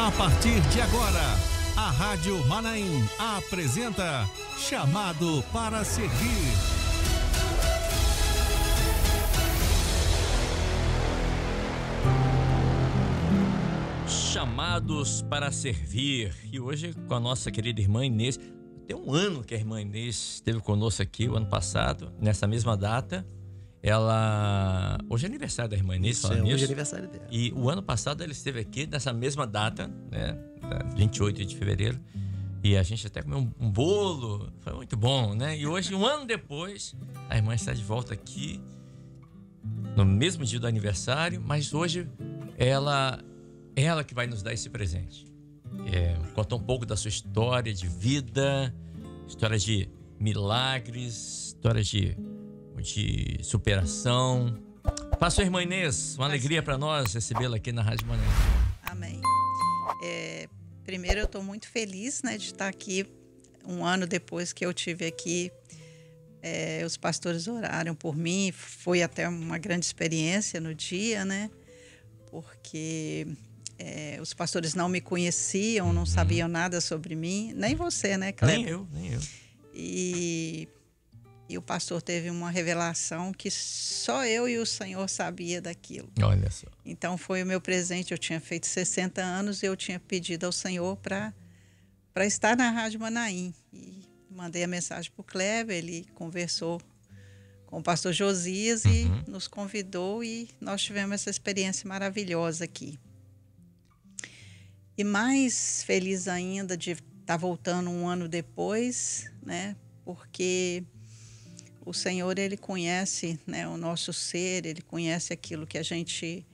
A partir de agora, a Rádio Manaim apresenta Chamado para Servir. Chamados para servir. E hoje com a nossa querida irmã Inês. Tem um ano que a irmã Inês esteve conosco aqui, o ano passado, nessa mesma data. Ela... Hoje é aniversário da irmã Inês, Isso, hoje é aniversário dela. E o ano passado ela esteve aqui nessa mesma data, né? 28 de fevereiro. E a gente até comeu um bolo. Foi muito bom, né? E hoje, um ano depois, a irmã está de volta aqui, no mesmo dia do aniversário, mas hoje ela que vai nos dar esse presente. Conta um pouco da sua história de vida, história de milagres, história de superação. Pastor irmã Inês, uma alegria para nós recebê-la aqui na Rádio Manaim. Amém. Primeiro, eu estou muito feliz, né, de estar aqui um ano depois que eu tive aqui. Os pastores oraram por mim, foi até uma grande experiência no dia, né, porque os pastores não me conheciam, não sabiam nada sobre mim, nem você, né, Cleber? Nem eu. E o pastor teve uma revelação que só eu e o Senhor sabia daquilo. Olha só. Então foi o meu presente. Eu tinha feito 60 anos e eu tinha pedido ao Senhor para estar na Rádio Manaim. E mandei a mensagem para o Kleber, ele conversou com o pastor Josias e nos convidou e nós tivemos essa experiência maravilhosa aqui. E mais feliz ainda de estar voltando um ano depois, né? Porque o Senhor, Ele conhece, né, o nosso ser, Ele conhece aquilo que a gente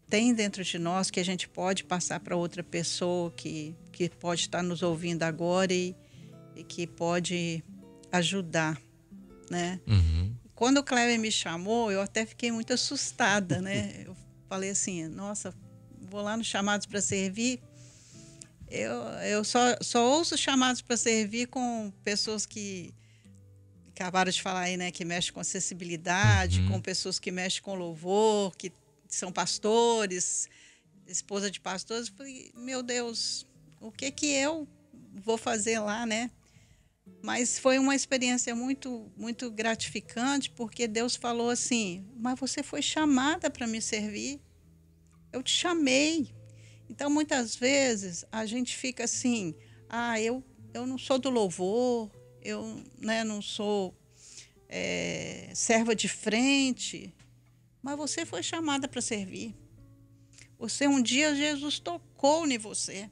tem dentro de nós, que a gente pode passar para outra pessoa que pode estar nos ouvindo agora e que pode ajudar, né? Quando o Kleber me chamou, eu até fiquei muito assustada, né? Eu falei assim, nossa, vou lá nos Chamados para Servir. Eu só ouço Chamados para Servir com pessoas que acabaram de falar aí, né, que mexe com acessibilidade, com pessoas que mexem com louvor, que são pastores, esposa de pastores. Eu falei, meu Deus, o que eu vou fazer lá, né? Mas foi uma experiência muito, muito gratificante, porque Deus falou assim, mas você foi chamada para me servir, eu te chamei. Então, muitas vezes, a gente fica assim, eu não sou do louvor, eu, né, não sou serva de frente, mas você foi chamada para servir. Um dia Jesus tocou em você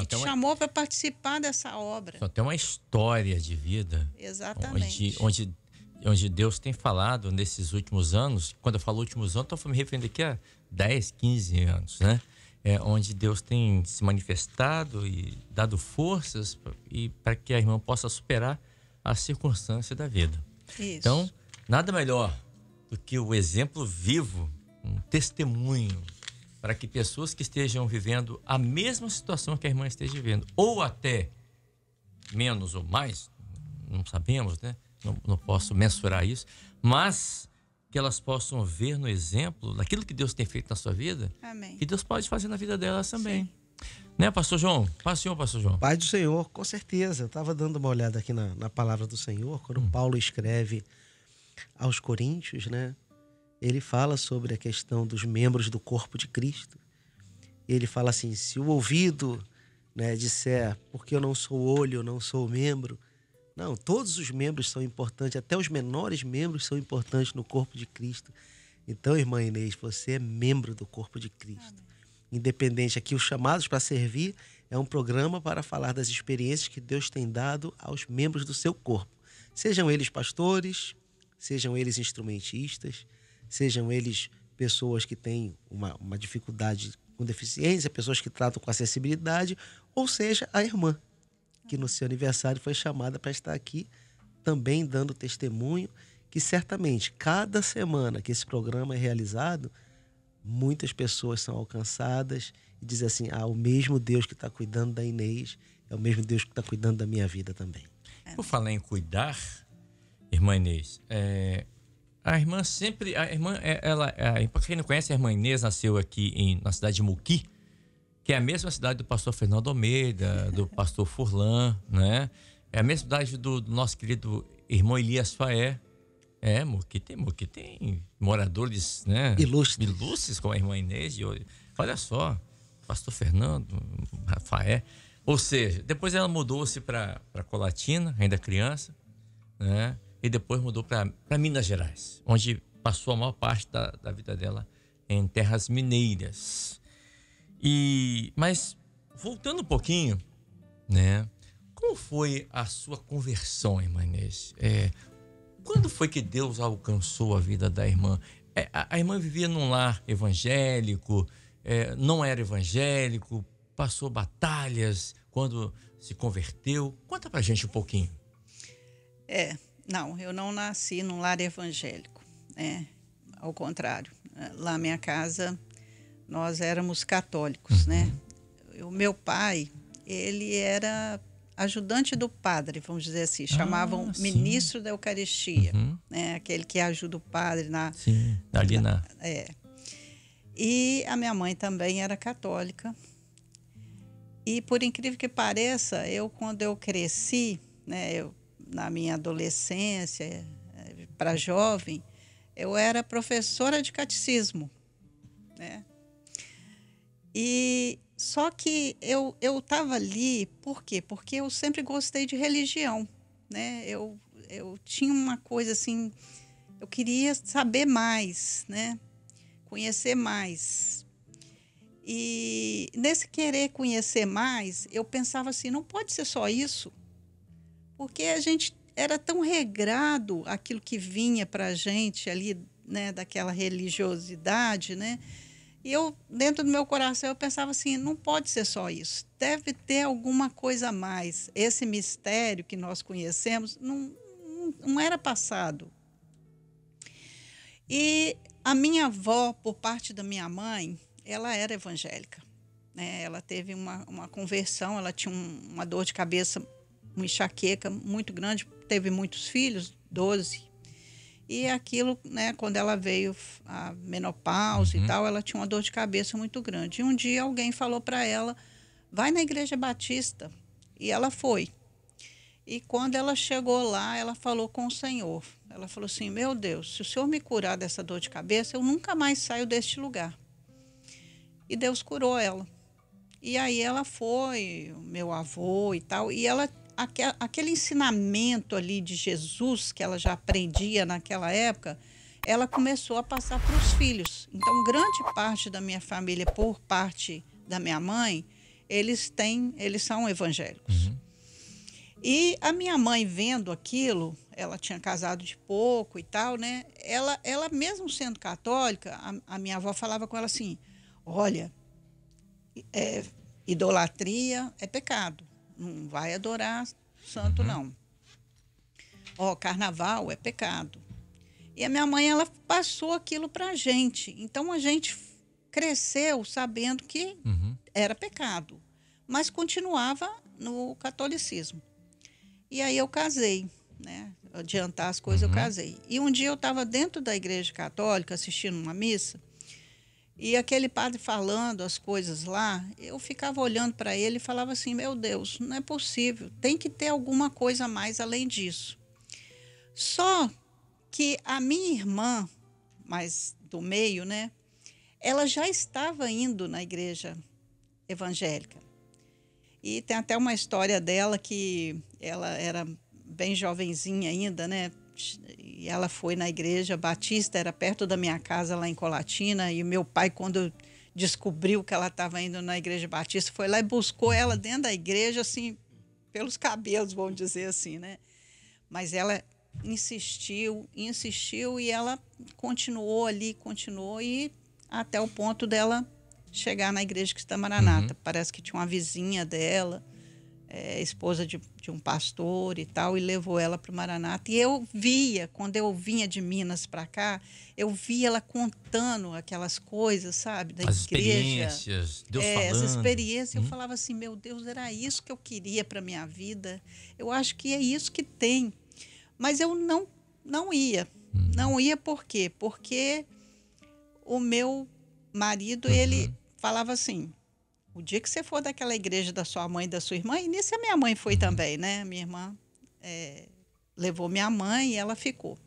e te chamou para participar dessa obra. Só tem uma história de vida. Exatamente. Onde Deus tem falado nesses últimos anos. Quando eu falo últimos anos, estou me referindo aqui a 10, 15 anos, né? Onde Deus tem se manifestado e dado forças para que a irmã possa superar a circunstância da vida. Isso. Então, nada melhor do que o exemplo vivo, um testemunho, para que pessoas que estejam vivendo a mesma situação que a irmã esteja vivendo, ou até menos ou mais, não sabemos, né? Não posso mensurar isso, mas que elas possam ver no exemplo daquilo que Deus tem feito na sua vida. Amém. Que Deus pode fazer na vida delas também. Sim. Né, pastor João? Paz do Senhor, pastor João. Pai do Senhor, com certeza. Eu estava dando uma olhada aqui na palavra do Senhor, quando Paulo escreve aos Coríntios, né? Ele fala sobre a questão dos membros do corpo de Cristo. Ele fala assim, se o ouvido, né, disser, porque eu não sou olho, eu não sou membro. Não, todos os membros são importantes, até os menores membros são importantes no corpo de Cristo. Então, irmã Inês, você é membro do corpo de Cristo. Amém. Independente aqui, os Chamados para Servir é um programa para falar das experiências que Deus tem dado aos membros do seu corpo. Sejam eles pastores, sejam eles instrumentistas, sejam eles pessoas que têm uma dificuldade com deficiência, pessoas que tratam com acessibilidade, ou seja, a irmã, que no seu aniversário foi chamada para estar aqui também dando testemunho, que certamente cada semana que esse programa é realizado, muitas pessoas são alcançadas e dizem assim, o mesmo Deus que está cuidando da Inês é o mesmo Deus que está cuidando da minha vida também. Por falar em cuidar, irmã Inês, a irmã sempre, para quem não conhece, a irmã Inês nasceu aqui na cidade de Muqui, que é a mesma cidade do pastor Fernando Almeida, do pastor Furlan, né? É a mesma cidade do nosso querido irmão Elias Faé. Que tem moradores, né? Ilustres como a irmã Inês. Olha só, pastor Fernando, Rafael. Ou seja, depois ela mudou-se para Colatina, ainda criança, né? E depois mudou para Minas Gerais, onde passou a maior parte da vida dela em terras mineiras. Mas, voltando um pouquinho, né? Como foi a sua conversão, irmã Inês? Quando foi que Deus alcançou a vida da irmã? A irmã vivia num lar evangélico, não era evangélico, passou batalhas quando se converteu. Conta pra gente um pouquinho. Não, eu não nasci num lar evangélico, ao contrário. Lá na minha casa, nós éramos católicos, né? O meu pai, ele era ajudante do padre, vamos dizer assim, chamavam ministro da Eucaristia, né? Aquele que ajuda o padre na... Sim, E a minha mãe também era católica. E por incrível que pareça, quando eu cresci, né, na minha adolescência, para jovem, eu era professora de catecismo, né? Só que eu estava ali, por quê? Porque eu sempre gostei de religião, né? Eu tinha uma coisa assim, eu queria saber mais, né? Conhecer mais. E nesse querer conhecer mais, eu pensava assim, não pode ser só isso, porque a gente era tão regrado aquilo que vinha para a gente ali, né? Daquela religiosidade, né? E dentro do meu coração, eu pensava assim, não pode ser só isso. Deve ter alguma coisa a mais. Esse mistério que nós conhecemos não era passado. E a minha avó, por parte da minha mãe, ela era evangélica, né? Ela teve uma conversão, ela tinha uma dor de cabeça, uma enxaqueca muito grande, teve muitos filhos, 12. E aquilo, né, quando ela veio a menopausa e tal, ela tinha uma dor de cabeça muito grande. E um dia alguém falou para ela, vai na Igreja Batista. E ela foi. E quando ela chegou lá, ela falou com o Senhor. Ela falou assim, meu Deus, se o Senhor me curar dessa dor de cabeça, eu nunca mais saio deste lugar. E Deus curou ela. E aí ela foi, o meu avô e tal, e ela... Aquele ensinamento ali de Jesus que ela já aprendia naquela época, ela começou a passar para os filhos. Então, grande parte da minha família, por parte da minha mãe, eles são evangélicos. E a minha mãe, vendo aquilo, ela tinha casado de pouco e tal, né? Ela mesmo sendo católica, a minha avó falava com ela assim, olha, idolatria é pecado. Não vai adorar santo, não. Carnaval é pecado. E a minha mãe, ela passou aquilo para a gente. Então, a gente cresceu sabendo que era pecado, mas continuava no catolicismo. E aí eu casei, né? Adiantar as coisas, eu casei. E um dia eu estava dentro da igreja católica, assistindo uma missa, e aquele padre falando as coisas lá, eu ficava olhando para ele e falava assim, meu Deus, não é possível, tem que ter alguma coisa a mais além disso. Só que a minha irmã, mais do meio, né, ela já estava indo na igreja evangélica. E tem até uma história dela que ela era bem jovenzinha ainda, né? E ela foi na igreja batista, era perto da minha casa lá em Colatina, e meu pai, quando descobriu que ela estava indo na igreja batista, foi lá e buscou ela dentro da igreja, assim, pelos cabelos, vamos dizer assim, né? Mas ela insistiu e ela continuou ali, e até o ponto dela chegar na igreja Cristã Maranata. Parece que tinha uma vizinha dela, esposa de um pastor e tal, e levou ela para o Maranata. E eu via, quando eu vinha de Minas para cá, eu via ela contando aquelas coisas, sabe, da As igreja. Experiências, Deus falando. Essa experiência, eu falava assim, meu Deus, era isso que eu queria para minha vida. Eu acho que é isso que tem. Mas eu não ia. Não ia por quê? Porque o meu marido, ele falava assim, o dia que você for daquela igreja da sua mãe e da sua irmã, e nisso a minha mãe foi também, né? Minha irmã levou minha mãe e ela ficou.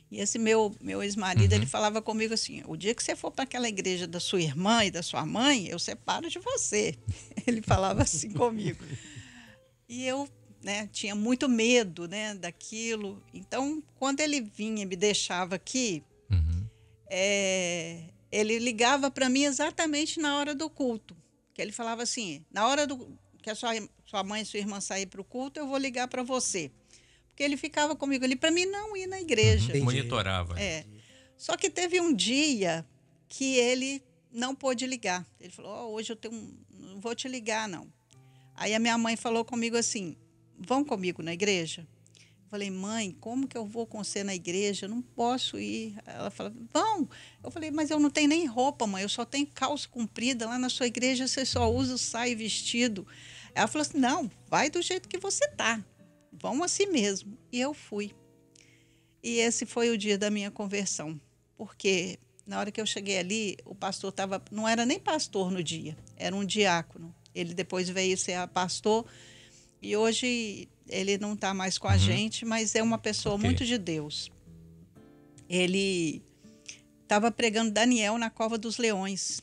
E esse meu ex-marido, ele falava comigo assim, o dia que você for para aquela igreja da sua irmã e da sua mãe, eu separo de você. Ele falava assim comigo. E eu, né, tinha muito medo, né, daquilo. Então, quando ele vinha e me deixava aqui, ele ligava para mim exatamente na hora do culto. Que ele falava assim, na hora que a sua mãe e sua irmã sair para o culto, eu vou ligar para você. Porque ele ficava comigo ali para mim não ir na igreja. Monitorava. Só que teve um dia que ele não pôde ligar. Ele falou, hoje não vou te ligar, não. Aí a minha mãe falou comigo assim, vão comigo na igreja? Eu falei, mãe, como que eu vou com você na igreja? Eu não posso ir. Ela falou, vão. Eu falei, mas eu não tenho nem roupa, mãe, eu só tenho calça comprida. Lá na sua igreja você só usa saia e vestido. Ela falou assim, não, vai do jeito que você tá. Vão assim mesmo. E eu fui. E esse foi o dia da minha conversão. Porque na hora que eu cheguei ali, o pastor não era nem pastor no dia, era um diácono. Ele depois veio ser pastor e hoje ele não está mais com a gente, mas é uma pessoa muito de Deus. Ele estava pregando Daniel na Cova dos Leões.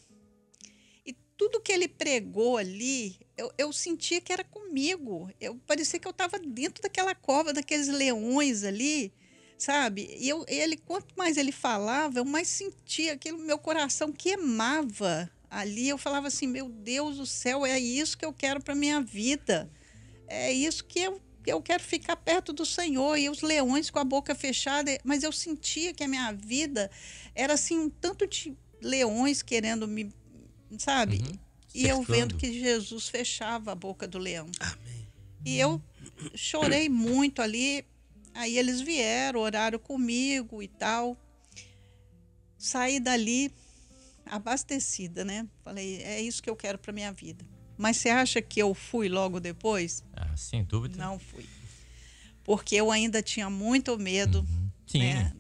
E tudo que ele pregou ali, eu sentia que era comigo. Parecia que eu estava dentro daquela cova, daqueles leões ali, sabe? E ele, quanto mais ele falava, eu mais sentia aquilo, meu coração queimava ali. Eu falava assim, meu Deus do céu, é isso que eu quero para minha vida. É isso que eu quero ficar perto do Senhor. E os leões com a boca fechada, mas eu sentia que a minha vida era assim, um tanto de leões querendo me, sabe? E eu vendo que Jesus fechava a boca do leão. Amém. E eu chorei muito ali. Aí eles vieram, oraram comigo e tal. Saí dali abastecida, né? Falei, é isso que eu quero para minha vida. Mas você acha que eu fui logo depois? Sem dúvida. Não fui. Porque eu ainda tinha muito medo, né?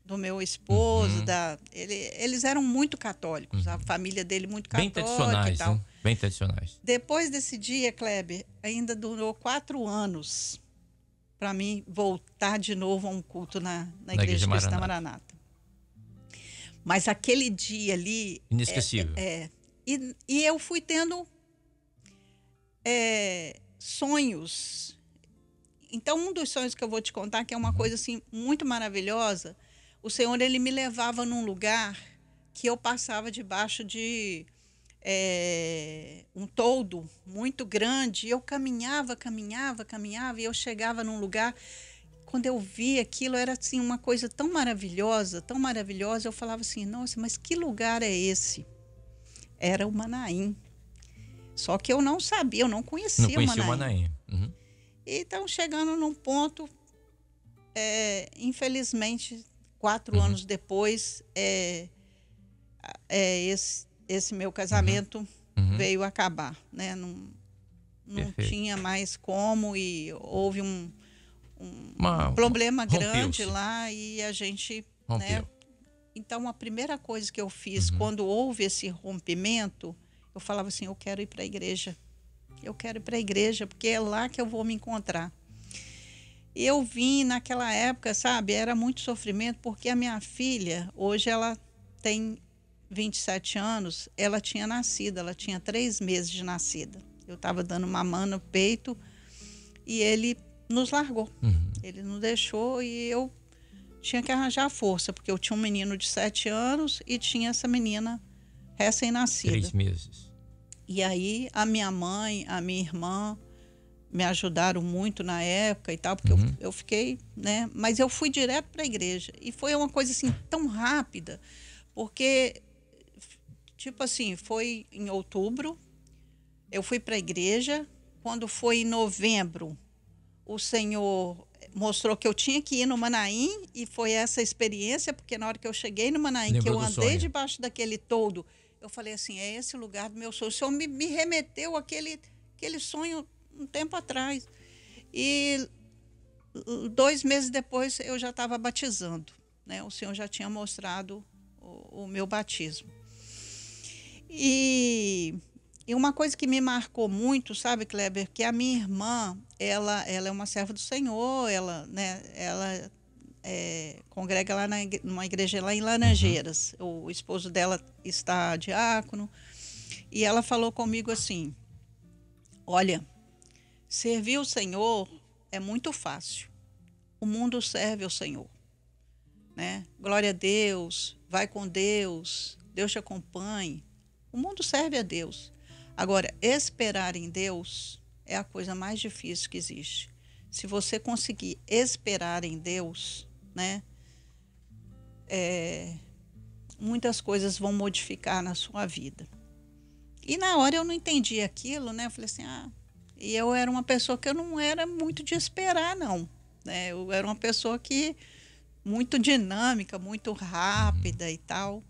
Do meu esposo, eles eram muito católicos, a família dele muito católica. Bem tradicionais, e tal. né? Bem tradicionais. Depois desse dia, Kleber, ainda durou 4 anos para mim voltar de novo a um culto na Igreja Cristã Maranata. Mas aquele dia ali... Inesquecível. E eu fui tendo sonhos. Então, um dos sonhos que eu vou te contar, que é uma coisa assim muito maravilhosa, o Senhor, ele me levava num lugar que eu passava debaixo de um toldo muito grande. Eu caminhava, e eu chegava num lugar. Quando eu vi aquilo, era assim uma coisa tão maravilhosa, eu falava assim, nossa, mas que lugar é esse? Era o Manaim. Só que eu não sabia, eu não conhecia o Manaim. Então, chegando num ponto, infelizmente, 4 anos depois, esse meu casamento veio acabar, né? Não tinha mais como, e houve um problema grande lá, e a gente, né? Então, a primeira coisa que eu fiz quando houve esse rompimento, eu falava assim, eu quero ir para a igreja. Eu quero ir para a igreja, porque é lá que eu vou me encontrar. E eu vim naquela época, sabe, era muito sofrimento, porque a minha filha, hoje ela tem 27 anos, ela tinha nascido, ela tinha 3 meses de nascida. Eu estava dando mamã no peito e ele nos largou. Ele nos deixou e eu tinha que arranjar força, porque eu tinha um menino de 7 anos e tinha essa menina recém-nascida. 3 meses. E aí a minha mãe, a minha irmã me ajudaram muito na época e tal, porque eu fiquei, né? Mas eu fui direto para a igreja. E foi uma coisa assim tão rápida, porque, tipo assim, foi em outubro, eu fui para a igreja. Quando foi em novembro, o Senhor mostrou que eu tinha que ir no Manaim, e foi essa experiência, porque na hora que eu cheguei no Manaim, que eu andei debaixo daquele toldo, eu falei assim, é esse lugar do meu sonho. O Senhor me remeteu aquele sonho um tempo atrás. E 2 meses depois eu já estava batizando, né? O Senhor já tinha mostrado o meu batismo. E E uma coisa que me marcou muito, sabe, Kleber, que a minha irmã, ela é uma serva do Senhor, ela congrega lá numa igreja lá em Laranjeiras. O esposo dela está diácono. E ela falou comigo assim: olha, servir o Senhor é muito fácil. O mundo serve ao Senhor, né? Glória a Deus, vai com Deus, Deus te acompanhe. O mundo serve a Deus. Agora, esperar em Deus é a coisa mais difícil que existe. Se você conseguir esperar em Deus, né, muitas coisas vão modificar na sua vida. E na hora eu não entendi aquilo, né? Eu falei assim, e eu era uma pessoa que eu não era muito de esperar, não, né? Eu era uma pessoa que muito dinâmica, muito rápida e tal.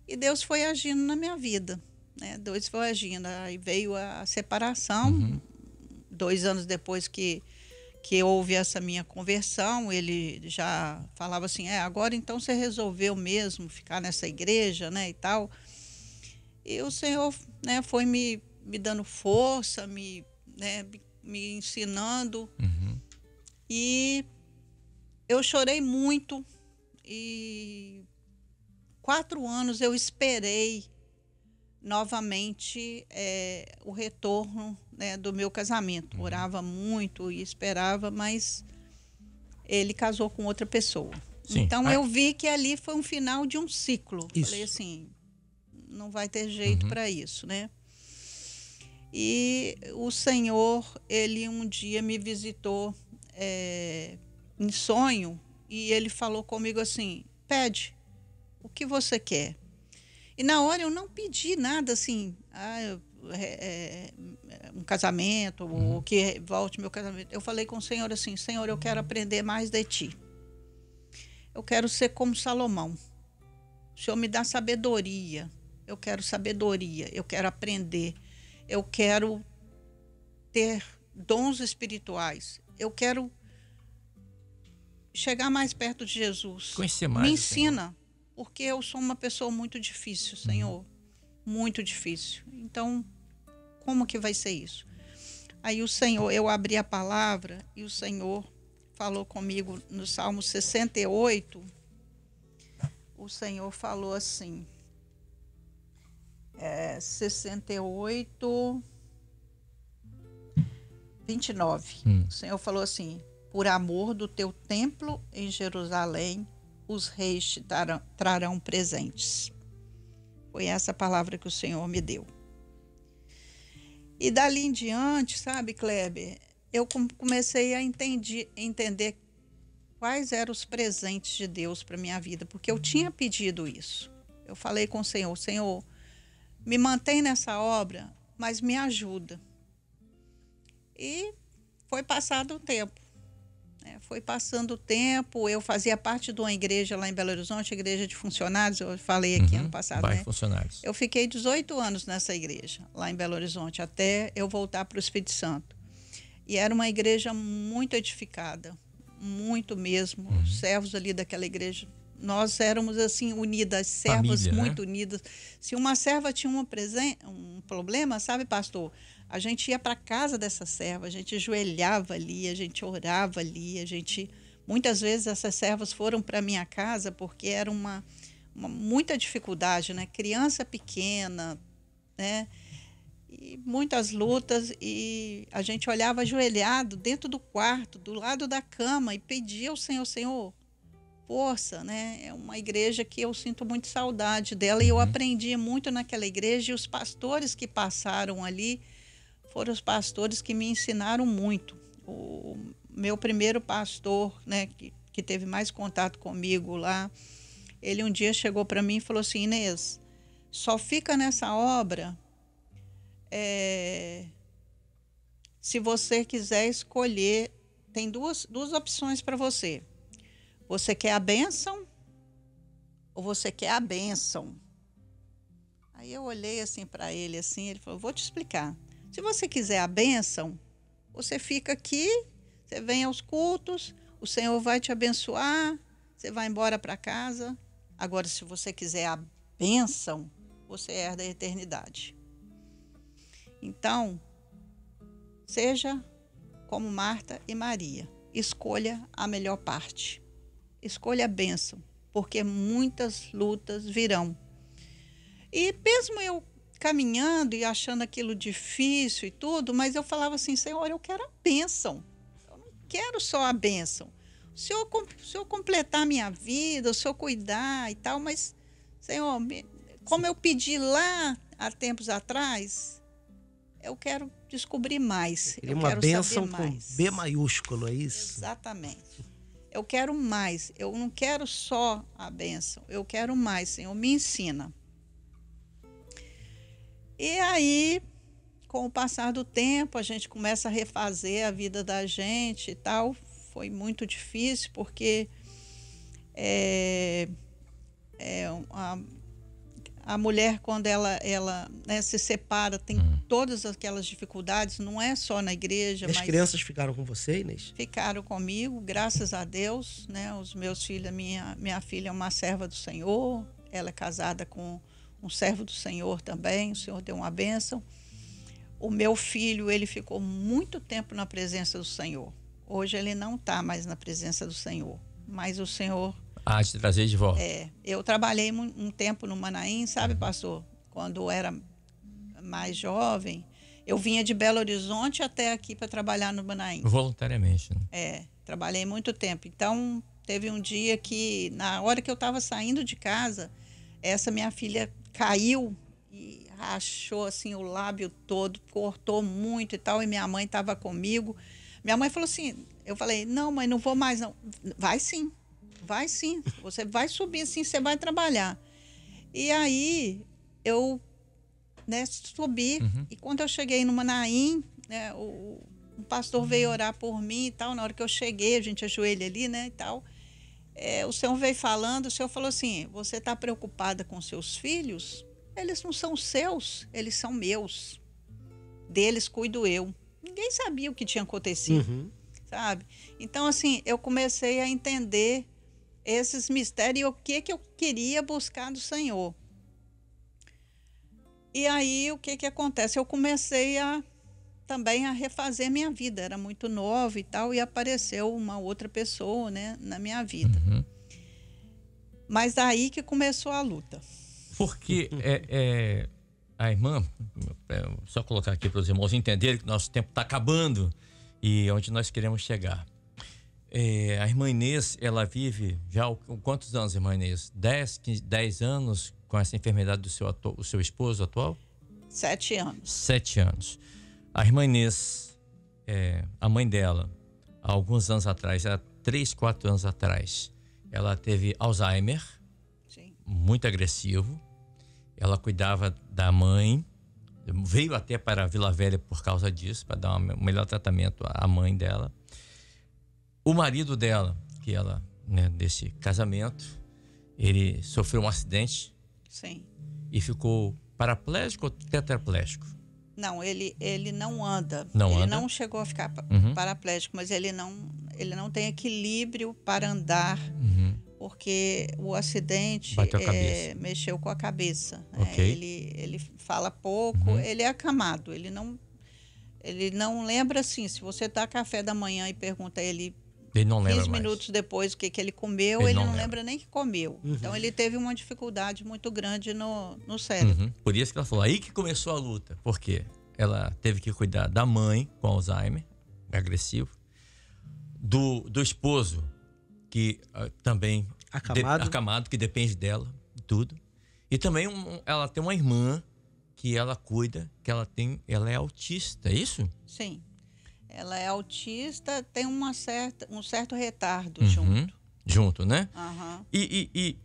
E Deus foi agindo na minha vida, né? Deus foi agindo. Aí veio a separação, 2 anos depois que houve essa minha conversão, ele já falava assim, agora então você resolveu mesmo ficar nessa igreja, né, e tal. E o Senhor, né, foi me dando força, me ensinando. E eu chorei muito. E 4 anos eu esperei novamente o retorno, né, do meu casamento. Orava muito e esperava, mas ele casou com outra pessoa. Sim. Então eu vi que ali foi um final de um ciclo. Isso. Falei assim, não vai ter jeito para isso, né? E o Senhor, ele um dia me visitou em sonho e ele falou comigo assim, pede o que você quer. E na hora eu não pedi nada assim, um casamento, ou que volte meu casamento. Eu falei com o Senhor assim, Senhor, eu quero aprender mais de Ti. Eu quero ser como Salomão. O Senhor me dá sabedoria. Eu quero sabedoria, eu quero aprender. Eu quero ter dons espirituais. Eu quero chegar mais perto de Jesus. Conhecer mais. Me ensina. Senhor. Porque eu sou uma pessoa muito difícil, Senhor. Muito difícil. Então, como que vai ser isso? Aí o Senhor, eu abri a palavra e o Senhor falou comigo no Salmo 68. O Senhor falou assim, 68, 29. O Senhor falou assim, por amor do teu templo em Jerusalém, os reis te trarão presentes. Foi essa palavra que o Senhor me deu. E dali em diante, sabe, Kleber, eu comecei a entender quais eram os presentes de Deus para minha vida, porque eu tinha pedido isso. Eu falei com o Senhor, Senhor, me mantém nessa obra, mas me ajuda. E foi passado o tempo. Foi passando o tempo, eu fazia parte de uma igreja lá em Belo Horizonte, igreja de funcionários, eu falei aqui ano passado, né? Funcionários. Eu fiquei 18 anos nessa igreja, lá em Belo Horizonte, até eu voltar para o Espírito Santo. E era uma igreja muito edificada, muito mesmo. Os servos ali daquela igreja, nós éramos assim unidas, servas família, muito, né? Unidas. Se uma serva tinha um problema, sabe, pastor? A gente ia para casa dessa serva, a gente ajoelhava ali, a gente orava ali, muitas vezes essas servas foram para minha casa porque era muita dificuldade, né? Criança pequena, né? E muitas lutas, e a gente olhava ajoelhado dentro do quarto, do lado da cama, e pedia ao Senhor, Senhor, força, né? É uma igreja que eu sinto muito saudade dela, e eu aprendi muito naquela igreja, e os pastores que passaram ali foram os pastores que me ensinaram muito. O meu primeiro pastor, né, que teve mais contato comigo lá, ele um dia chegou para mim e falou assim, Inês, só fica nessa obra se você quiser escolher, tem duas opções para você. Você quer a bênção ou você quer a bênção? Aí eu olhei assim para ele, assim, ele falou, vou te explicar. Se você quiser a bênção, você fica aqui, você vem aos cultos, o Senhor vai te abençoar, você vai embora para casa. Agora, se você quiser a bênção, você herda a eternidade. Então, seja como Marta e Maria. Escolha a melhor parte. Escolha a bênção, porque muitas lutas virão. E mesmo eu caminhando e achando aquilo difícil e tudo, mas eu falava assim, Senhor, eu quero a bênção. Eu não quero só a bênção. O Senhor completar a minha vida, o Senhor cuidar e tal, mas, Senhor, como eu pedi lá há tempos atrás, eu quero descobrir mais. Eu uma quero bênção saber com mais. B maiúsculo, é isso? Exatamente. Eu quero mais. Eu não quero só a bênção. Eu quero mais, Senhor. Me ensina. E aí, com o passar do tempo, a gente começa a refazer a vida da gente e tal. Foi muito difícil, porque a mulher, quando ela né, se separa, tem todas aquelas dificuldades, não é só na igreja. As mas crianças ficaram com você, Inês? ficaram comigo, graças a Deus, né? Os meus filhos, minha filha é uma serva do Senhor, ela é casada com um servo do Senhor também, o Senhor deu uma bênção. O meu filho, ele ficou muito tempo na presença do Senhor. Hoje ele não está mais na presença do Senhor, mas o Senhor... te trazer de volta. Eu trabalhei um tempo no Manaim, sabe, pastor? Quando eu era mais jovem, eu vinha de Belo Horizonte até aqui para trabalhar no Manaim. Voluntariamente, né? Trabalhei muito tempo. Então, teve um dia que, na hora que eu estava saindo de casa, essa minha filha caiu e rachou assim o lábio todo, cortou muito e tal, e minha mãe estava comigo. Minha mãe falou assim, eu falei, não, mãe, não vou mais não. Vai sim, você vai subir sim, você vai trabalhar. E aí, eu subi, e quando eu cheguei no Manaim, né, o pastor veio orar por mim e tal, na hora que eu cheguei, a gente ajoelha ali, né, e tal, o Senhor veio falando, o Senhor falou assim, você está preocupada com seus filhos? Eles não são seus, eles são meus. Deles cuido eu. Ninguém sabia o que tinha acontecido, sabe? Então, assim, eu comecei a entender esses mistérios e o que eu queria buscar do Senhor. E aí, o que acontece? Eu comecei também a refazer minha vida. Era muito nova e tal, e apareceu uma outra pessoa, né, na minha vida. Mas daí que começou a luta. Porque a irmã, só colocar aqui para os irmãos entenderem que nosso tempo está acabando e onde nós queremos chegar. A irmã Inês, ela vive já quantos anos, irmã Inês? 10 anos com essa enfermidade do seu esposo atual? 7 anos. 7 anos. A irmã Inês, a mãe dela, há alguns anos atrás, há 3, 4 anos atrás, ela teve Alzheimer, Sim. Muito agressivo. Ela cuidava da mãe, veio até para a Vila Velha por causa disso, para dar um melhor tratamento à mãe dela. O marido dela, que ela, né, desse casamento, ele sofreu um acidente. Sim. E ficou paraplégico ou tetraplégico? Não, ele não anda. Não não chegou a ficar paraplégico, mas ele não tem equilíbrio para andar, porque o acidente mexeu com a cabeça. Okay. Ele fala pouco, ele é acamado, ele não lembra assim. Se você dá café da manhã e pergunta a ele 15 minutos depois o que ele comeu, ele não lembra nem que comeu. Então ele teve uma dificuldade muito grande no cérebro. Por isso que ela falou, aí que começou a luta. Por quê? Ela teve que cuidar da mãe com Alzheimer, agressivo, do esposo, que também acamado, que depende dela, tudo. E também ela tem uma irmã que ela cuida, que ela é autista, é isso? Sim. Ela é autista, tem um certo retardo junto, né? E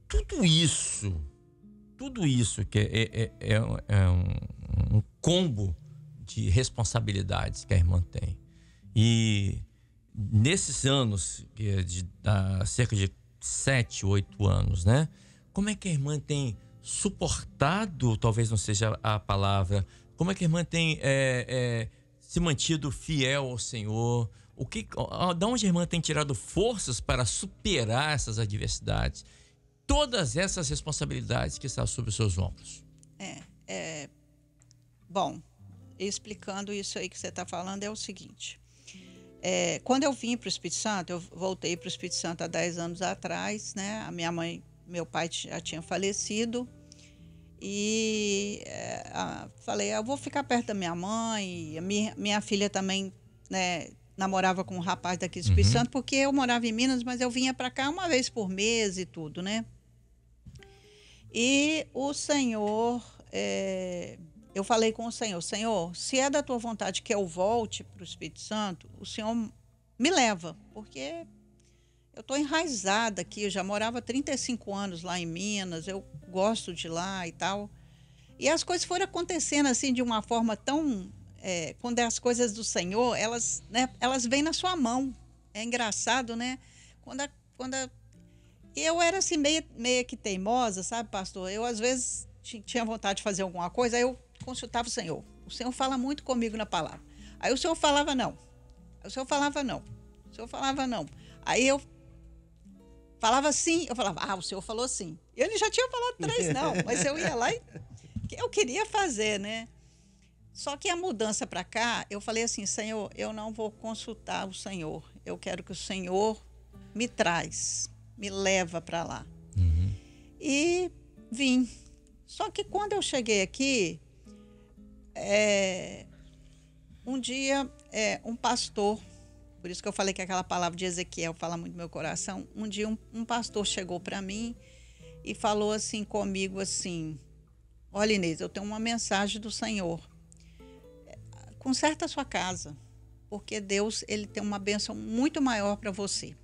tudo isso que é um combo de responsabilidades que a irmã tem. E nesses anos, cerca de 7, 8 anos, né? Como é que a irmã tem suportado, talvez não seja a palavra, como é que a irmã tem se mantido fiel ao Senhor? Da onde a irmã tem tirado forças para superar essas adversidades? Todas essas responsabilidades que estão sobre os seus ombros. Bom, explicando isso aí que você está falando, é o seguinte. Quando eu vim para o Espírito Santo, eu voltei para o Espírito Santo há 10 anos atrás, né? A minha mãe, meu pai já tinha falecido. E falei, eu vou ficar perto da minha mãe. Minha filha também, né, namorava com um rapaz daqui do Espírito Santo, porque eu morava em Minas, mas eu vinha para cá uma vez por mês e tudo, né? E o Senhor, eu falei com o Senhor, Senhor, se é da tua vontade que eu volte para o Espírito Santo, o Senhor me leva, porque eu estou enraizada aqui, eu já morava 35 anos lá em Minas, eu gosto de lá e tal. E as coisas foram acontecendo assim de uma forma tão... quando é as coisas do Senhor, elas vêm na sua mão. É engraçado, né? Eu era assim meio que teimosa, sabe, pastor? Eu às vezes tinha vontade de fazer alguma coisa, aí eu consultava o Senhor. O Senhor fala muito comigo na palavra. Aí o Senhor falava não. O Senhor falava não. O Senhor falava não. Aí eu falava sim, eu falava, o Senhor falou sim. Ele já tinha falado 3 não, mas eu ia lá e eu queria fazer, né? Só que a mudança para cá, eu falei assim, Senhor, eu não vou consultar o Senhor. Eu quero que o Senhor me traz, me leva para lá. E vim. Só que quando eu cheguei aqui, um dia, um pastor, por isso que eu falei que aquela palavra de Ezequiel fala muito no meu coração, um dia um pastor chegou para mim e falou assim comigo assim, olha, Inês, eu tenho uma mensagem do Senhor. Conserta a sua casa, porque Deus, ele tem uma bênção muito maior para você.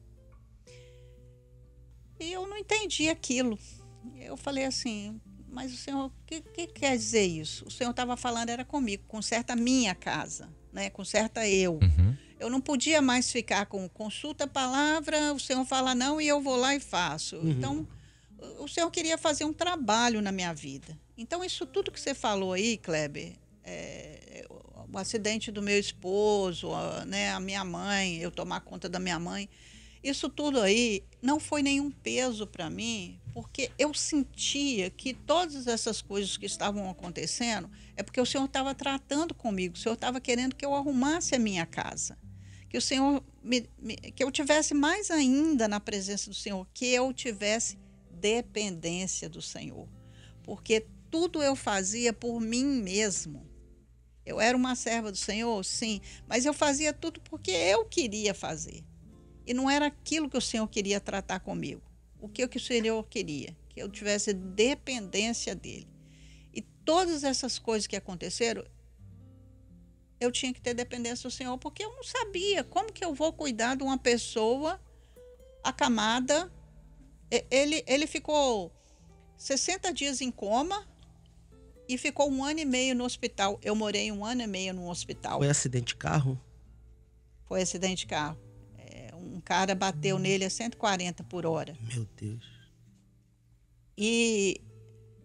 E eu não entendi aquilo. Eu falei assim, mas o Senhor, o que quer dizer isso? O Senhor estava falando, era comigo, conserta a minha casa, né? Conserta eu. Eu não podia mais ficar com consulta a palavra, o Senhor fala não e eu vou lá e faço. Então, o Senhor queria fazer um trabalho na minha vida. Então, isso tudo que você falou aí, Kleber, o acidente do meu esposo, né, a minha mãe, eu tomar conta da minha mãe, isso tudo aí não foi nenhum peso para mim, porque eu sentia que todas essas coisas que estavam acontecendo é porque o Senhor estava tratando comigo, o Senhor estava querendo que eu arrumasse a minha casa, que o Senhor que eu tivesse mais ainda na presença do Senhor, que eu tivesse dependência do Senhor, porque tudo eu fazia por mim mesmo. Eu era uma serva do Senhor, sim, mas eu fazia tudo porque eu queria fazer. E não era aquilo que o Senhor queria tratar comigo. O que o Senhor queria? Que eu tivesse dependência dele. E todas essas coisas que aconteceram, eu tinha que ter dependência do Senhor, porque eu não sabia como que eu vou cuidar de uma pessoa acamada. Ele ficou 60 dias em coma e ficou 1 ano e meio no hospital. Eu morei 1 ano e meio no hospital. Foi acidente de carro? Foi acidente de carro. Um cara bateu nele a 140 por hora. Meu Deus. E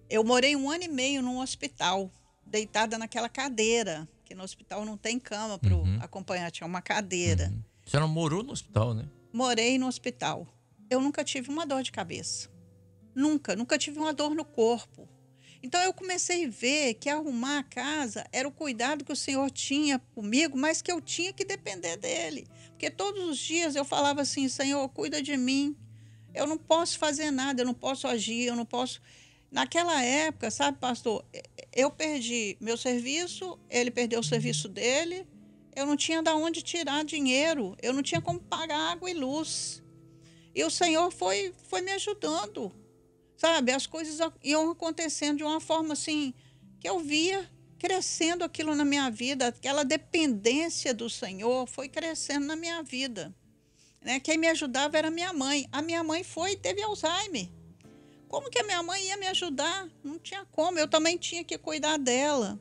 eu morei 1 ano e meio num hospital, deitada naquela cadeira, que no hospital não tem cama para o acompanhante, é uma cadeira. Você não morou no hospital, né? Morei no hospital. Eu nunca tive uma dor de cabeça. Nunca tive uma dor no corpo. Então eu comecei a ver que arrumar a casa era o cuidado que o Senhor tinha comigo, mas que eu tinha que depender dele. Porque todos os dias eu falava assim, Senhor, cuida de mim. Eu não posso fazer nada, eu não posso agir, eu não posso... Naquela época, sabe, pastor, eu perdi meu serviço, ele perdeu o serviço dele, eu não tinha de onde tirar dinheiro, eu não tinha como pagar água e luz. E o Senhor foi me ajudando. Sabe, as coisas iam acontecendo de uma forma assim, que eu via crescendo aquilo na minha vida, aquela dependência do Senhor foi crescendo na minha vida. Né? Quem me ajudava era a minha mãe. A minha mãe teve Alzheimer. Como que a minha mãe ia me ajudar? Não tinha como, eu também tinha que cuidar dela.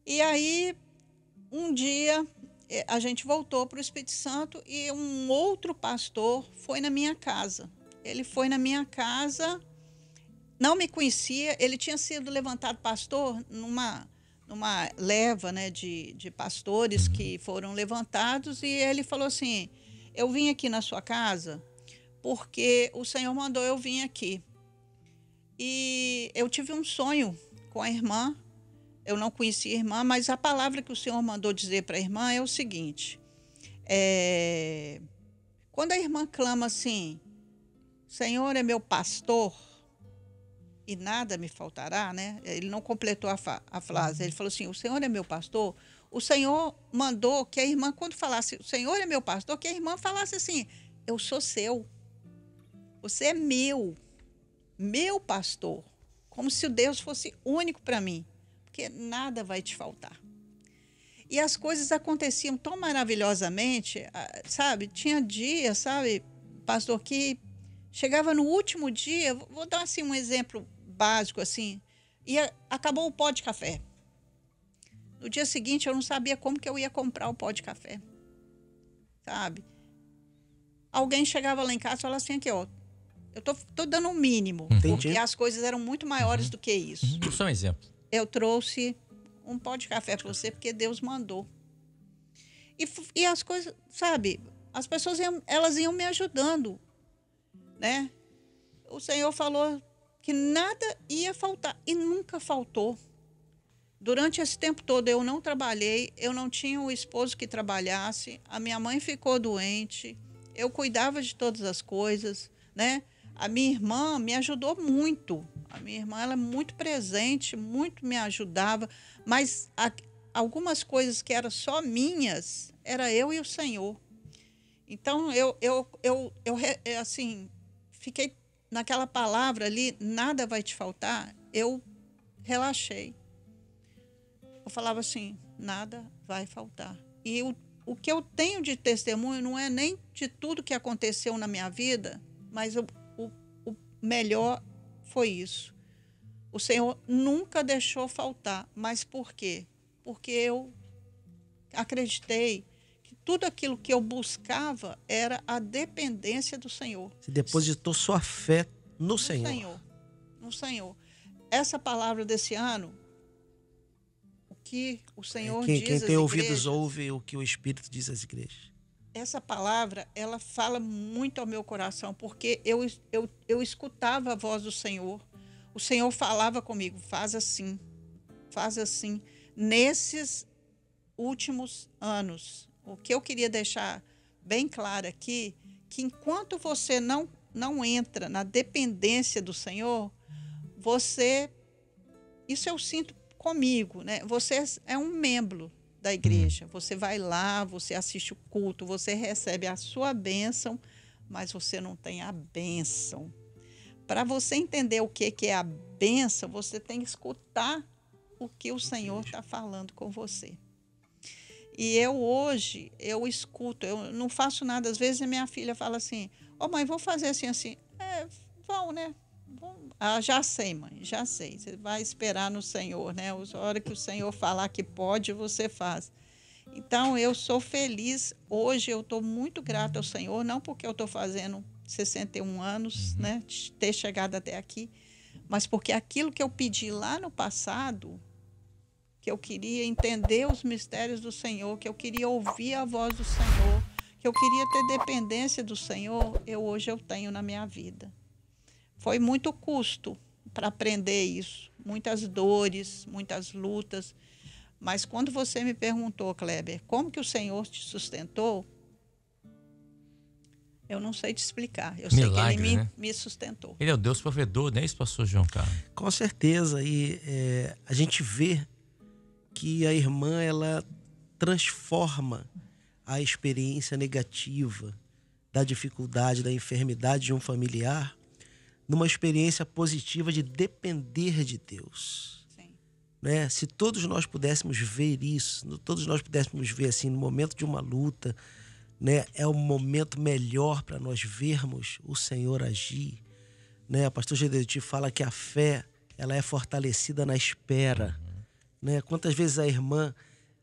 E aí, um dia, a gente voltou para o Espírito Santo e um outro pastor foi na minha casa. Ele foi na minha casa, não me conhecia, ele tinha sido levantado pastor numa leva, né, de pastores que foram levantados, e ele falou assim, eu vim aqui na sua casa porque o Senhor mandou eu vir aqui. E eu tive um sonho com a irmã, eu não conhecia a irmã, mas a palavra que o Senhor mandou dizer para a irmã é o seguinte: quando a irmã clama assim, Senhor é meu pastor e nada me faltará, né? Ele não completou a frase, ele falou assim, o Senhor é meu pastor. O Senhor mandou que a irmã, quando falasse, o Senhor é meu pastor, que a irmã falasse assim, eu sou seu, você é meu pastor, como se o Deus fosse único para mim, porque nada vai te faltar. E as coisas aconteciam tão maravilhosamente, sabe? Tinha dias, sabe, pastor, que chegava no último dia, vou dar assim um exemplo básico assim, e acabou o pó de café. No dia seguinte eu não sabia como que eu ia comprar o pó de café, sabe? Alguém chegava lá em casa e falava assim, aqui ó, eu tô dando o mínimo, porque as coisas eram muito maiores do que isso. Só um exemplo. Eu trouxe um pó de café para você porque Deus mandou. E as coisas, sabe, as pessoas elas iam me ajudando, né? O Senhor falou que nada ia faltar e nunca faltou. Durante esse tempo todo eu não trabalhei, eu não tinha um esposo que trabalhasse, a minha mãe ficou doente, eu cuidava de todas as coisas, né? A minha irmã me ajudou muito. A minha irmã ela é muito presente, muito me ajudava, mas algumas coisas que eram só minhas, era eu e o Senhor. Então eu assim, fiquei naquela palavra ali, nada vai te faltar, eu relaxei. Eu falava assim, nada vai faltar. E o que eu tenho de testemunho não é nem de tudo que aconteceu na minha vida, mas o melhor foi isso. O Senhor nunca deixou faltar. Mas por quê? Porque eu acreditei que tudo aquilo que eu buscava era a dependência do Senhor. Você depositou sua fé no Senhor. No Senhor. Essa palavra desse ano, o que o Senhor diz às igrejas... Quem tem ouvidos ouve o que o Espírito diz às igrejas. Essa palavra, ela fala muito ao meu coração, porque eu escutava a voz do Senhor. O Senhor falava comigo, faz assim, faz assim. Nesses últimos anos, o que eu queria deixar bem claro aqui, que enquanto você não entra na dependência do Senhor, isso eu sinto comigo, né? Você é um membro da igreja, você vai lá, você assiste o culto, você recebe a sua bênção, mas você não tem a bênção. Para você entender o que é a bênção, você tem que escutar o que o Senhor está falando com você. E hoje, eu escuto, eu não faço nada. Às vezes a minha filha fala assim, mãe, vou fazer assim. Vão, né? Já sei, mãe, já sei. Você vai esperar no Senhor, né? A hora que o Senhor falar que pode, você faz. Então, eu sou feliz. Hoje eu estou muito grata ao Senhor, não porque eu estou fazendo 61 anos, né? Ter chegado até aqui, mas porque aquilo que eu pedi lá no passado, que eu queria entender os mistérios do Senhor, que eu queria ouvir a voz do Senhor, que eu queria ter dependência do Senhor, hoje eu tenho na minha vida. Foi muito custo para aprender isso, muitas dores, muitas lutas. Mas quando você me perguntou, Kleber, como que o Senhor te sustentou, eu não sei te explicar. Eu Milagre, sei que Ele né? me sustentou. Ele é o Deus provedor, né? Isso, pastor João Carlos. Com certeza. E a gente vê que a irmã, ela transforma a experiência negativa da dificuldade, da enfermidade de um familiar numa experiência positiva de depender de Deus. Sim. Né? Se todos nós pudéssemos ver isso, todos nós pudéssemos ver assim, no momento de uma luta, né, é o momento melhor para nós vermos o Senhor agir. Né? O pastor Gedeuti fala que a fé, ela é fortalecida na espera. Né? Quantas vezes a irmã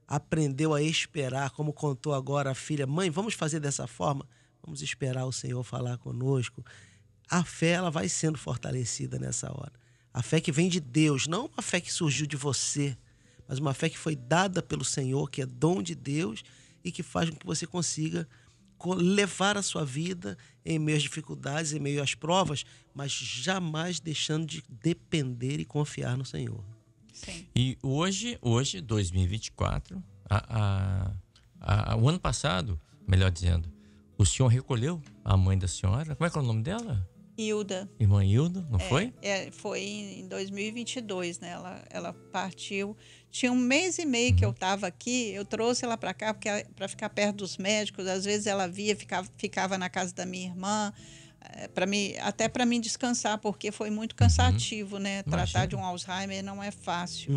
aprendeu a esperar, como contou agora a filha, mãe, vamos fazer dessa forma? Vamos esperar o Senhor falar conosco. A fé, ela vai sendo fortalecida nessa hora. A fé que vem de Deus, não uma fé que surgiu de você, mas uma fé que foi dada pelo Senhor, que é dom de Deus e que faz com que você consiga levar a sua vida em meio às dificuldades, em meio às provas, mas jamais deixando de depender e confiar no Senhor. Sim. E hoje 2024, o ano passado, melhor dizendo, o senhor recolheu a mãe da senhora? Como é que é o nome dela? Hilda. Irmã Hilda, não foi? Foi em 2022, né? Ela partiu. Tinha 1 mês e meio que eu estava aqui. Eu trouxe ela para cá para ficar perto dos médicos. Às vezes ela via, ficava na casa da minha irmã, até para mim descansar, porque foi muito cansativo, né? Tratar de um Alzheimer não é fácil.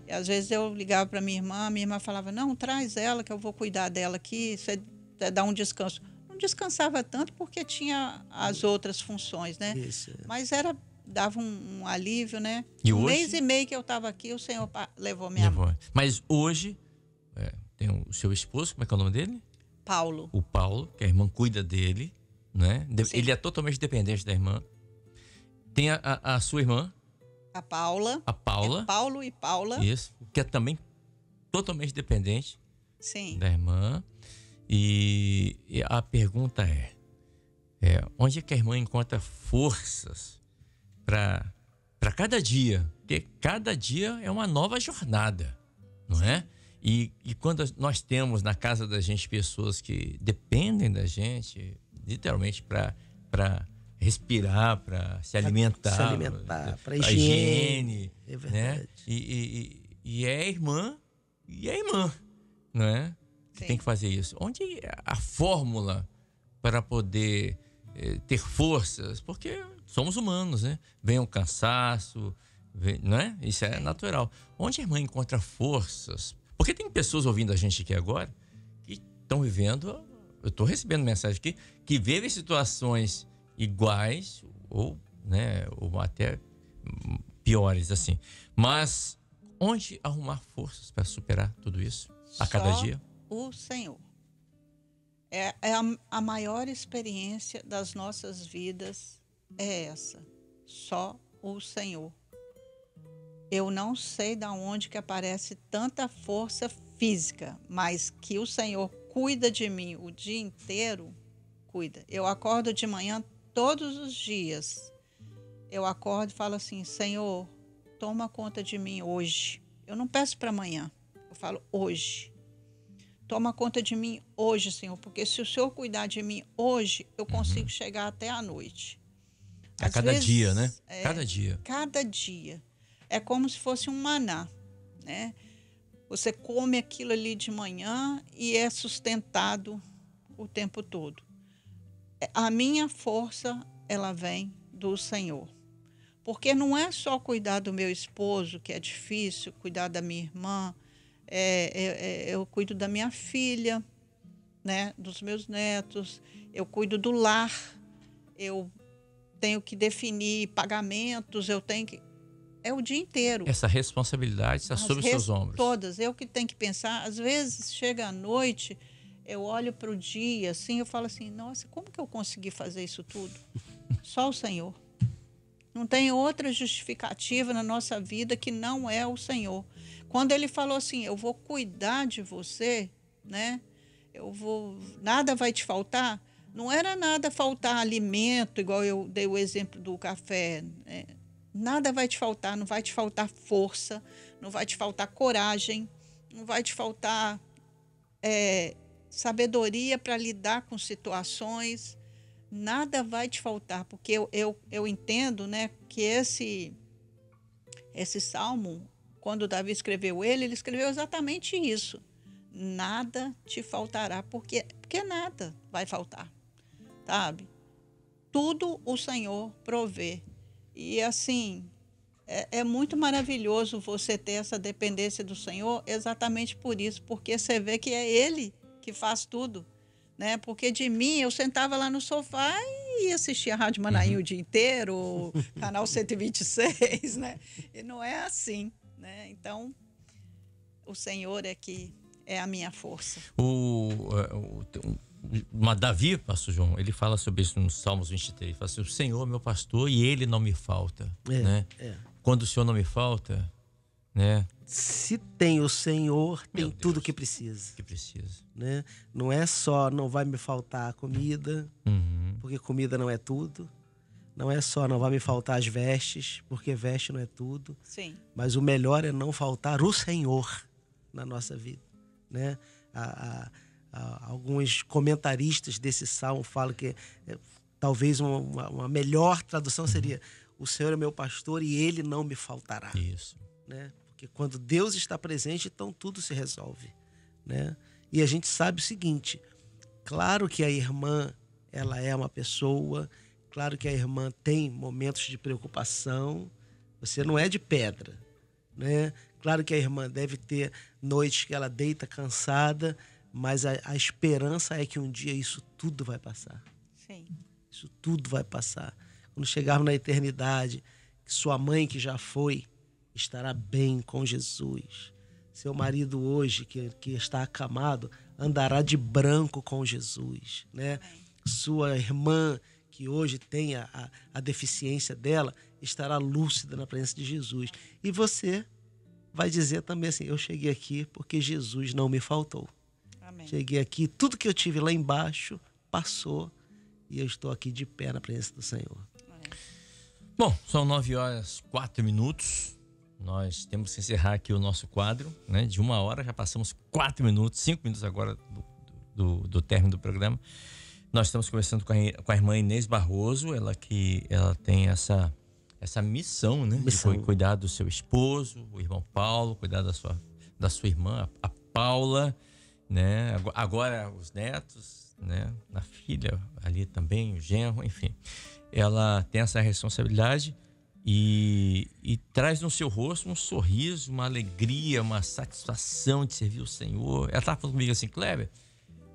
E às vezes eu ligava para minha irmã falava: não, traz ela que eu vou cuidar dela aqui. Você dá um descanso. Não descansava tanto porque tinha as outras funções, né? Isso. Mas dava um alívio, né? E 1 hoje? mês e meio que eu estava aqui, o Senhor levou minha mãe. Mas hoje tem o seu esposo, como é que é o nome dele? Paulo. O Paulo, que a irmã cuida dele, né? Sim. Ele é totalmente dependente da irmã. Tem a sua irmã, A Paula. a Paula. É Paulo e Paula. Isso, que é também totalmente dependente Sim. da irmã. E a pergunta é onde é que a irmã encontra forças para cada dia? Porque cada dia é uma nova jornada, não é? E quando nós temos na casa da gente pessoas que dependem da gente, literalmente, para respirar, para se alimentar, para higiene, é verdade. né? E é irmã, não é? Que tem que fazer isso. Onde é a fórmula para poder ter forças? Porque somos humanos, né? Vem o cansaço, não é? Isso é natural. Onde a irmã encontra forças? Porque tem pessoas ouvindo a gente aqui agora que estão vivendo, eu estou recebendo mensagem aqui, que vivem situações iguais ou até piores, assim. Mas onde arrumar forças para superar tudo isso a cada dia? O Senhor. É a maior experiência das nossas vidas é essa. Só o Senhor. Eu não sei de onde que aparece tanta força física, mas que o Senhor cuida de mim o dia inteiro, cuida. Eu acordo de manhã todos os dias. Eu acordo e falo assim: Senhor, toma conta de mim hoje. Eu não peço para amanhã, eu falo hoje. Toma conta de mim hoje, Senhor, porque se o Senhor cuidar de mim hoje, eu consigo chegar até a noite. A cada dia, né? Cada dia. Cada dia. É como se fosse um maná, né? Você come aquilo ali de manhã e é sustentado o tempo todo. A minha força, ela vem do Senhor. Porque não é só cuidar do meu esposo, que é difícil, cuidar da minha irmã, eu cuido da minha filha, né, dos meus netos, eu cuido do lar, eu tenho que definir pagamentos, é o dia inteiro. Essa responsabilidade está sobre os seus ombros. Todas, eu que tenho que pensar. Às vezes, chega à noite, eu olho para o dia, assim, eu falo assim: nossa, como que eu consegui fazer isso tudo? Só o Senhor. Não tem outra justificativa na nossa vida que não é o Senhor. Quando ele falou assim: eu vou cuidar de você, né? Nada vai te faltar. Não era nada faltar alimento, igual eu dei o exemplo do café, né? Nada vai te faltar, não vai te faltar força, não vai te faltar coragem, não vai te faltar sabedoria para lidar com situações. Nada vai te faltar, porque eu entendo, né, que esse salmo, quando Davi escreveu ele escreveu exatamente isso. Nada te faltará, porque nada vai faltar, sabe? Tudo o Senhor provê. E assim, é muito maravilhoso você ter essa dependência do Senhor exatamente por isso, porque você vê que é Ele que faz tudo. Né? Porque de mim, eu sentava lá no sofá e assistia a Rádio Manaim o dia inteiro, canal 126, né? E não é assim, né? Então, o Senhor é a minha força. Davi, pastor João, ele fala sobre isso no Salmos 23, ele fala assim: o Senhor é meu pastor e ele não me falta, né? Quando o Senhor não me falta, né? Se tem o Senhor, tem tudo que precisa. Né? Não é só, não vai me faltar comida, porque comida não é tudo. não é só não vai me faltar as vestes, porque veste não é tudo. Sim. Mas o melhor é não faltar o Senhor na nossa vida, né? Alguns comentaristas desse salmo falam que talvez uma melhor tradução seria: o Senhor é meu pastor e Ele não me faltará. Isso. Né? Porque quando Deus está presente, então tudo se resolve, né? E a gente sabe o seguinte: claro que a irmã, ela é uma pessoa, claro que a irmã tem momentos de preocupação, você não é de pedra, né? Claro que a irmã deve ter noites que ela deita cansada, mas a esperança é que um dia isso tudo vai passar. Sim. Isso tudo vai passar. Quando chegarmos na eternidade, que sua mãe que já foi estará bem com Jesus. Seu marido hoje, que está acamado, andará de branco com Jesus, né? Sua irmã, que hoje tem a deficiência dela, estará lúcida na presença de Jesus. E você vai dizer também assim: eu cheguei aqui porque Jesus não me faltou. Amém. Cheguei aqui, tudo que eu tive lá embaixo passou e eu estou aqui de pé na presença do Senhor. Bom, são 9h04. Nós temos que encerrar aqui o nosso quadro, né? De 1 hora, já passamos 4 minutos, 5 minutos agora do término do programa. Nós estamos conversando com a irmã Inês Barroso, ela tem essa missão, né? De cuidar do seu esposo, o irmão Paulo, cuidar da sua irmã, a Paula, né? Agora os netos, né? A filha ali também, o genro, enfim. Ela tem essa responsabilidade e traz no seu rosto um sorriso, uma alegria, uma satisfação de servir o Senhor. Ela estava falando comigo assim: Kleber,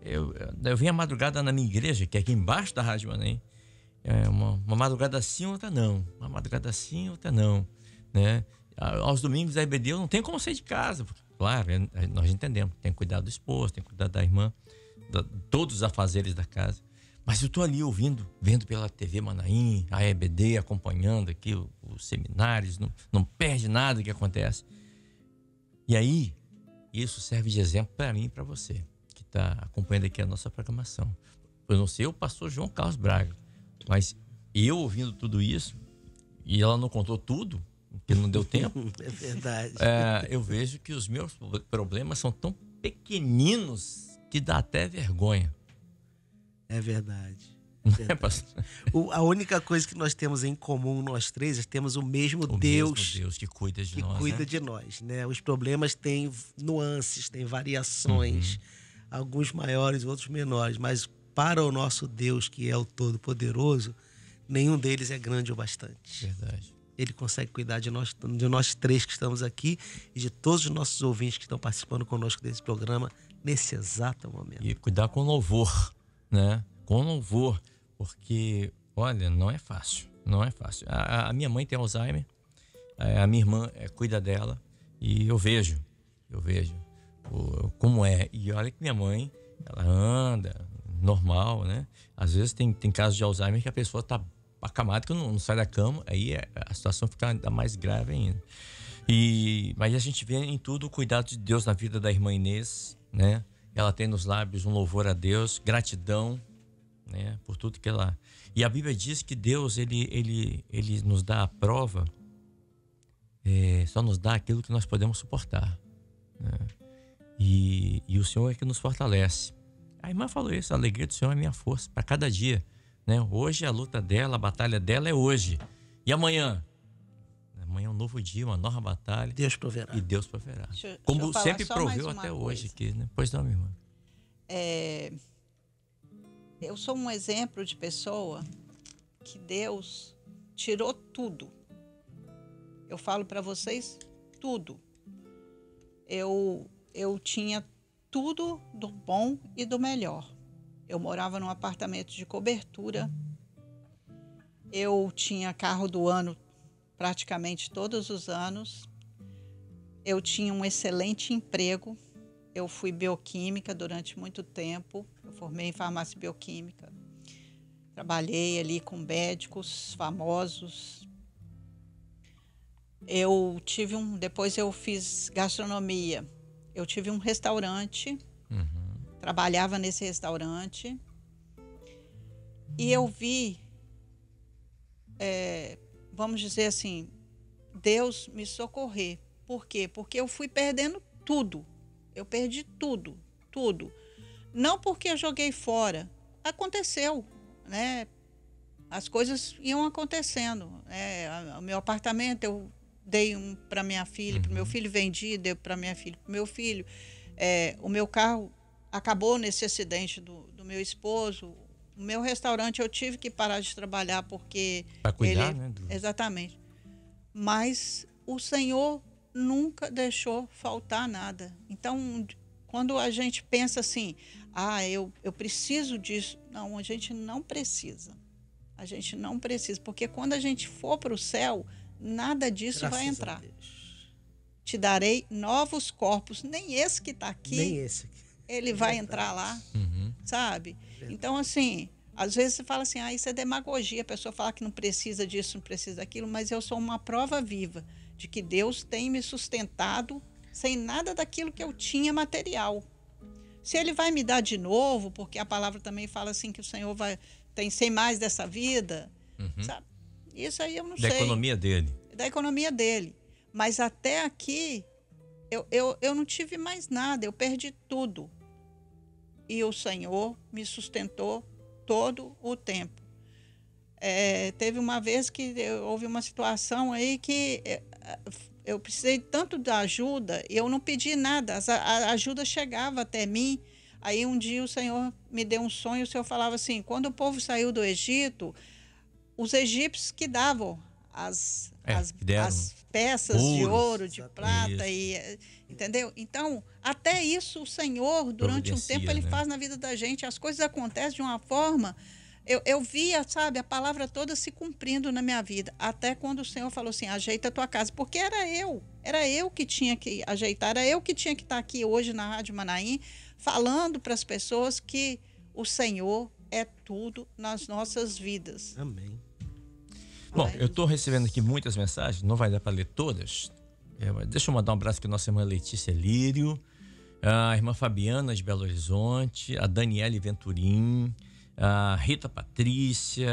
eu vim à madrugada na minha igreja, que é aqui embaixo da Rádio Manaim. Uma madrugada sim, outra não. Uma madrugada sim, outra não, né? Aos domingos da IBD eu não tenho como sair de casa. Porque, claro, nós entendemos. Tem que cuidar do esposo, tem que cuidar da irmã, todos os afazeres da casa. Mas eu estou ali vendo pela TV Manaim, a EBD, acompanhando aqui os seminários, não perde nada que acontece. E aí, isso serve de exemplo para mim e para você, que está acompanhando aqui a nossa programação. Eu não sei o pastor João Carlos Braga, mas eu ouvindo tudo isso, e ela não contou tudo, porque não deu tempo. É verdade. Eu vejo que os meus problemas são tão pequeninos que dá até vergonha. É verdade. É, pastor? A única coisa que nós temos em comum, nós três, é que temos o mesmo Deus que cuida de nós. Que cuida, né? de nós, né? Os problemas têm nuances, têm variações, alguns maiores, outros menores, mas para o nosso Deus, que é o Todo-Poderoso, nenhum deles é grande o bastante. Verdade. Ele consegue cuidar de nós três que estamos aqui e de todos os nossos ouvintes que estão participando conosco desse programa nesse exato momento. E cuidar com louvor, né? Com louvor, porque, olha, não é fácil. Não é fácil. A minha mãe tem Alzheimer, a minha irmã cuida dela e eu vejo como é. E olha que minha mãe, ela anda normal, né? Às vezes tem casos de Alzheimer que a pessoa tá acamada, que não sai da cama, aí a situação fica ainda mais grave ainda. Mas a gente vê em tudo o cuidado de Deus na vida da irmã Inês, né? Ela tem nos lábios um louvor a Deus, gratidão, né? Por tudo que ela... E a Bíblia diz que Deus, ele nos dá a prova, só nos dá aquilo que nós podemos suportar, né? E o Senhor é que nos fortalece. A irmã falou isso: a alegria do Senhor é minha força para cada dia, né? Hoje a luta dela, a batalha dela é hoje. E amanhã? Amanhã é um novo dia, uma nova batalha. Deus proverá. E Deus proverá. Deixa Como eu falar sempre só proveu mais uma até coisa. hoje aqui, né? Pois não, minha irmã. Eu sou um exemplo de pessoa que Deus tirou tudo. Eu falo para vocês tudo. Eu tinha tudo do bom e do melhor. Eu morava num apartamento de cobertura. Eu tinha carro do ano praticamente todos os anos. Eu tinha um excelente emprego. Eu fui bioquímica durante muito tempo. Eu formei em farmácia bioquímica. Trabalhei ali com médicos famosos. Depois eu fiz gastronomia. Eu tive um restaurante. Trabalhava nesse restaurante. E eu vi vamos dizer assim, Deus me socorrer. Por quê? Porque eu fui perdendo tudo. Eu perdi tudo, tudo. Não porque eu joguei fora. Aconteceu, né? As coisas iam acontecendo. O meu apartamento eu dei um para minha filha, para o meu filho, vendi, dei para minha filha, para o meu filho. O meu carro acabou nesse acidente do meu esposo. O meu restaurante eu tive que parar de trabalhar porque... Para cuidar, né? Exatamente. Mas o Senhor nunca deixou faltar nada. Então, quando a gente pensa assim, eu preciso disso. Não, a gente não precisa. A gente não precisa, porque quando a gente for para o céu, nada disso Graças vai entrar. Te darei novos corpos. Nem esse que está aqui, nem esse aqui, ele vai entrar lá, sabe? Então, assim, às vezes você fala assim, isso é demagogia, a pessoa fala que não precisa disso, não precisa daquilo, mas eu sou uma prova viva de que Deus tem me sustentado sem nada daquilo que eu tinha material. Se Ele vai me dar de novo, porque a palavra também fala assim que o Senhor tem 100 mais dessa vida, sabe? Isso aí eu não sei. Da economia dele. Da economia dele. Mas até aqui, eu não tive mais nada, eu perdi tudo. E o Senhor me sustentou todo o tempo. Teve uma vez que houve uma situação aí que eu precisei tanto da ajuda e eu não pedi nada, a ajuda chegava até mim. Aí um dia o Senhor me deu um sonho, o Senhor falava assim, quando o povo saiu do Egito, os egípcios que davam as peças de ouro, de prata, entendeu? Então, até isso o Senhor, durante um tempo, Ele faz na vida da gente. As coisas acontecem de uma forma... Eu via, sabe, a palavra toda se cumprindo na minha vida. Até quando o Senhor falou assim, ajeita a tua casa. Porque era eu que tinha que ajeitar, era eu que tinha que estar aqui hoje na Rádio Manaim, falando para as pessoas que o Senhor é tudo nas nossas vidas. Amém. Bom, eu estou recebendo aqui muitas mensagens, não vai dar para ler todas. Deixa eu mandar um abraço para a nossa irmã Letícia Lírio, a irmã Fabiana de Belo Horizonte, a Daniele Venturim, a Rita Patrícia,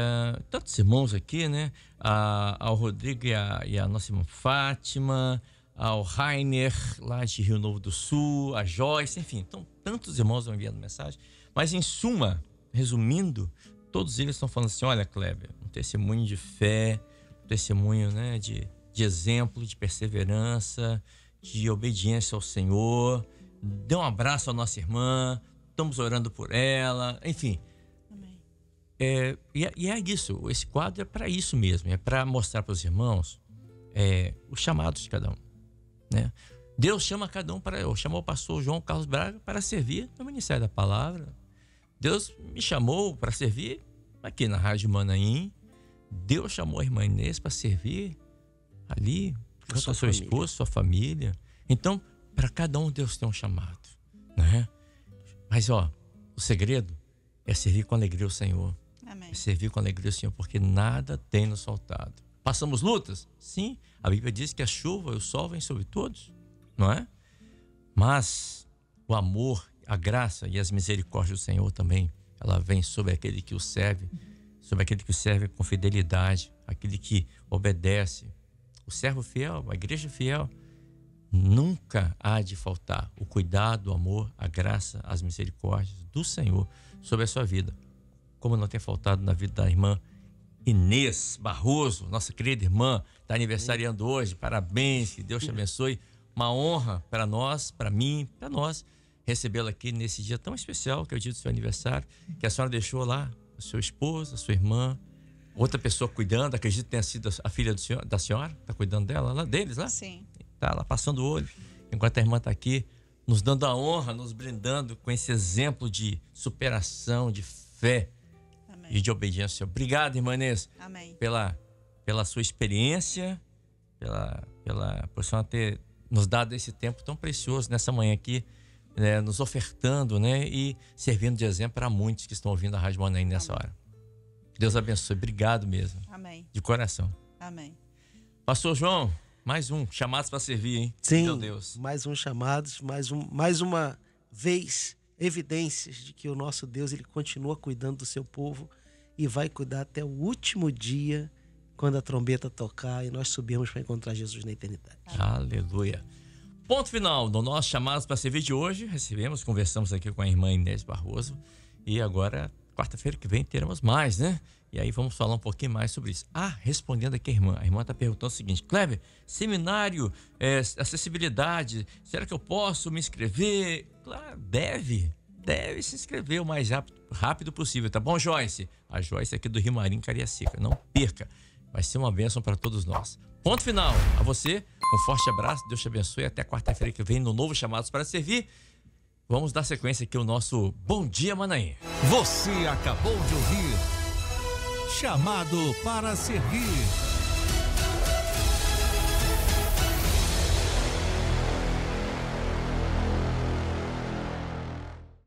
tantos irmãos aqui, né? Ao Rodrigo e a nossa irmã Fátima, ao Rainer, lá de Rio Novo do Sul, a Joyce, enfim, então, tantos irmãos vão enviando mensagem. Mas, em suma, resumindo, todos eles estão falando assim, olha, Kleber, um testemunho de fé, um testemunho, né, de exemplo, de perseverança, de obediência ao Senhor. Dê um abraço à nossa irmã, estamos orando por ela, enfim... E é isso, esse quadro é para isso mesmo, é para mostrar para os irmãos os chamados de cada um, né? Deus chama cada um chamou o pastor João Carlos Braga para servir no Ministério da Palavra. Deus me chamou para servir aqui na Rádio Manaim. Deus chamou a irmã Inês para servir ali com a sua esposa, sua família. Então, para cada um Deus tem um chamado, né? Mas o segredo é servir com alegria ao Senhor. Amém. É servir com alegria ao Senhor, porque nada tem nos faltado. Passamos lutas? Sim. A Bíblia diz que a chuva e o sol vêm sobre todos, não é? Mas o amor, a graça e as misericórdias do Senhor também, ela vem sobre aquele que o serve, com fidelidade, aquele que obedece. O servo fiel, a igreja fiel, nunca há de faltar o cuidado, o amor, a graça, as misericórdias do Senhor sobre a sua vida. Como não tem faltado na vida da irmã Inês Barroso, nossa querida irmã, está aniversariando hoje. Parabéns, que Deus te abençoe. Uma honra para nós, para mim, para nós, recebê-la aqui nesse dia tão especial, que é o dia do seu aniversário, que a senhora deixou lá, o seu esposo, a sua irmã, outra pessoa cuidando, acredito que tenha sido a filha da senhora, está cuidando dela, lá deles, lá? Sim. Está lá passando o olho, enquanto a irmã está aqui, nos dando a honra, nos brindando com esse exemplo de superação, de fé, e de obediência. Obrigado, irmã Inês. Amém. Pela sua experiência, por senhora ter nos dado esse tempo tão precioso nessa manhã aqui, né, nos ofertando, né, e servindo de exemplo para muitos que estão ouvindo a Rádio Manaim nessa hora. Deus abençoe. Obrigado mesmo. Amém. De coração. Amém. Pastor João, mais um. Chamados para servir, hein? Sim, meu Deus. Mais um chamados, mais uma vez, evidências de que o nosso Deus, ele continua cuidando do seu povo e vai cuidar até o último dia quando a trombeta tocar e nós subirmos para encontrar Jesus na eternidade. Aleluia. Ponto final no nosso Chamados para Servir de hoje. Conversamos aqui com a irmã Inês Barroso. E agora, quarta-feira que vem, teremos mais, né? E aí vamos falar um pouquinho mais sobre isso. Respondendo aqui a irmã está perguntando o seguinte: Kleber, seminário, acessibilidade, será que eu posso me inscrever? Claro, deve se inscrever o mais rápido possível, tá bom, Joyce? A Joyce aqui do Rio Marim, Cariacica. Não perca, vai ser uma bênção para todos nós. Ponto final. A você, um forte abraço, Deus te abençoe. Até quarta-feira que vem no novo Chamados para Servir. Vamos dar sequência aqui ao nosso Bom Dia Manaim. Você acabou de ouvir Chamado para Servir.